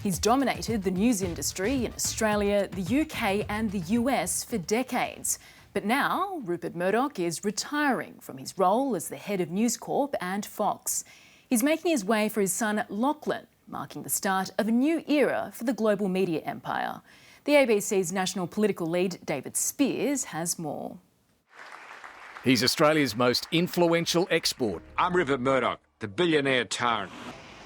He's dominated the news industry in Australia, the UK and the US for decades. But now, Rupert Murdoch is retiring from his role as the head of News Corp and Fox. He's making his way for his son Lachlan, marking the start of a new era for the global media empire. The ABC's national political lead, David Spears, has more. He's Australia's most influential export. I'm Rupert Murdoch, the billionaire tyrant.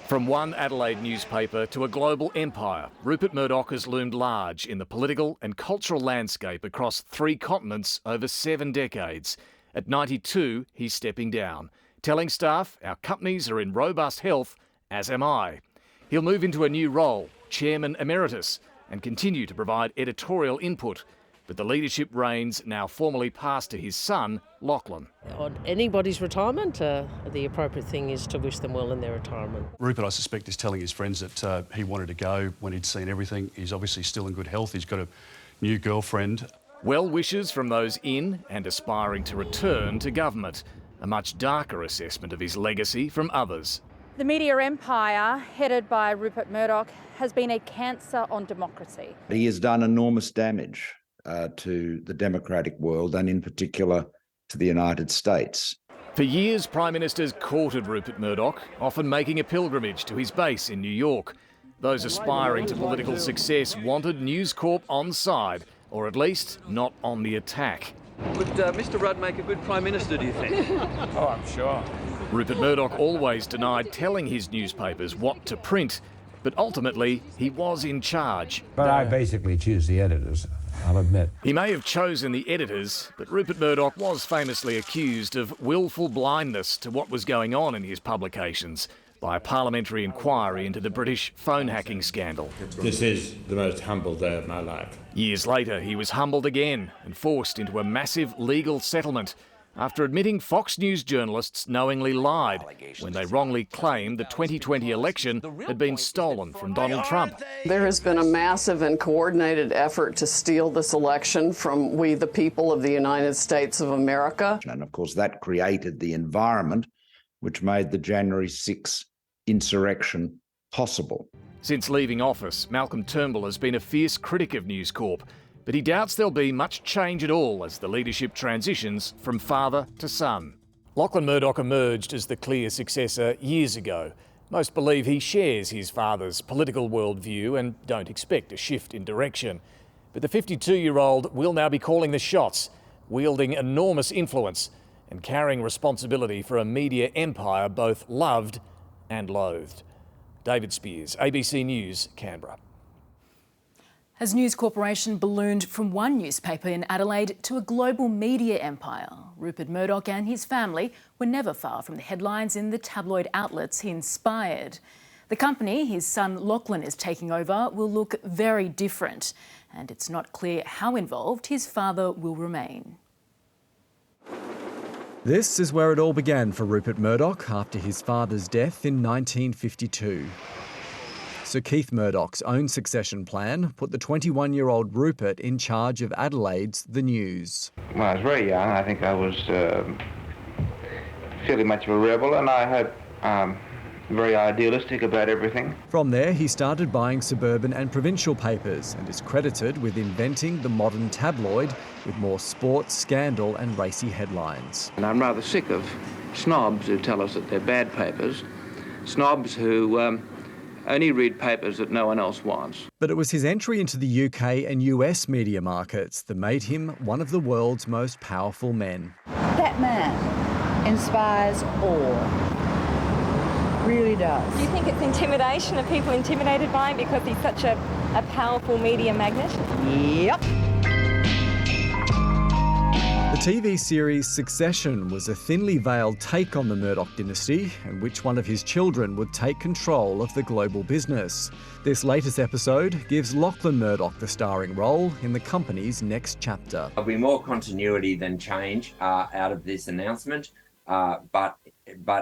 From one Adelaide newspaper to a global empire, Rupert Murdoch has loomed large in the political and cultural landscape across 3 continents over 7 decades. At 92, he's stepping down, telling staff our companies are in robust health, as am I. He'll move into a new role, Chairman Emeritus, and continue to provide editorial input. But the leadership reins now formally pass to his son, Lachlan. On anybody's retirement, the appropriate thing is to wish them well in their retirement. Rupert, I suspect, is telling his friends that he wanted to go when he'd seen everything. He's obviously still in good health. He's got a new girlfriend. Well wishes from those in and aspiring to return to government. A much darker assessment of his legacy from others. The media empire, headed by Rupert Murdoch, has been a cancer on democracy. He has done enormous damage to the democratic world and in particular to the United States. For years, Prime Ministers courted Rupert Murdoch, often making a pilgrimage to his base in New York. Those aspiring to political success wanted News Corp on side, or at least not on the attack. Would Mr Rudd make a good Prime Minister, do you think? Oh, I'm sure. Rupert Murdoch always denied telling his newspapers what to print, but ultimately he was in charge. But I basically choose the editors, I'll admit. He may have chosen the editors, but Rupert Murdoch was famously accused of willful blindness to what was going on in his publications by a parliamentary inquiry into the British phone hacking scandal. This is the most humble day of my life. Years later, he was humbled again and forced into a massive legal settlement after admitting Fox News journalists knowingly lied when they wrongly claimed the 2020 election had been stolen from Donald Trump. There has been a massive and coordinated effort to steal this election from we, the people of the United States of America. And of course, that created the environment which made the January 6th insurrection possible. Since leaving office, Malcolm Turnbull has been a fierce critic of News Corp, but he doubts there'll be much change at all as the leadership transitions from father to son. Lachlan Murdoch emerged as the clear successor years ago. Most believe he shares his father's political worldview and don't expect a shift in direction. But the 52-year-old will now be calling the shots, wielding enormous influence and carrying responsibility for a media empire both loved and loathed. David Spears, ABC News, Canberra. As News Corporation ballooned from one newspaper in Adelaide to a global media empire, Rupert Murdoch and his family were never far from the headlines in the tabloid outlets he inspired. The company his son Lachlan is taking over will look very different, and it's not clear how involved his father will remain. This is where it all began for Rupert Murdoch after his father's death in 1952. Sir Keith Murdoch's own succession plan put the 21-year-old Rupert in charge of Adelaide's The News. When I was very young, I think I was fairly much of a rebel, and I had very idealistic about everything. From there, he started buying suburban and provincial papers and is credited with inventing the modern tabloid with more sports, scandal and racy headlines. And I'm rather sick of snobs who tell us that they're bad papers, snobs who only read papers that no one else wants. But it was his entry into the UK and US media markets that made him one of the world's most powerful men. That man inspires awe. Really does. Do you think it's intimidation? Are people intimidated by him because he's such a powerful media magnet? Yep. The TV series Succession was a thinly veiled take on the Murdoch dynasty and which one of his children would take control of the global business. This latest episode gives Lachlan Murdoch the starring role in the company's next chapter. There'll be more continuity than change out of this announcement, but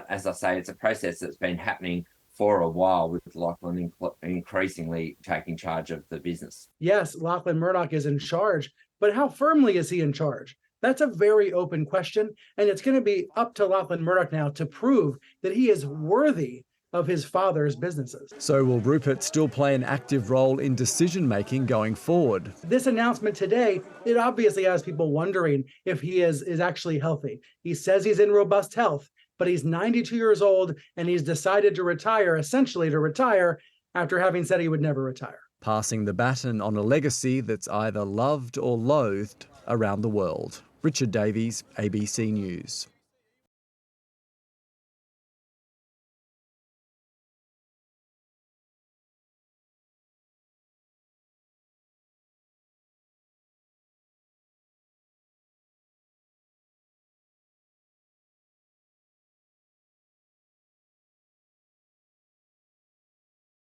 as I say, it's a process that's been happening for a while with Lachlan increasingly taking charge of the business. Yes, Lachlan Murdoch is in charge, but how firmly is he in charge? That's a very open question, and it's going to be up to Lachlan Murdoch now to prove that he is worthy of his father's businesses. So will Rupert still play an active role in decision-making going forward? This announcement today, it obviously has people wondering if he is actually healthy. He says he's in robust health, but he's 92 years old and he's decided to retire, essentially to retire, after having said he would never retire. Passing the baton on a legacy that's either loved or loathed around the world. Richard Davies, ABC News.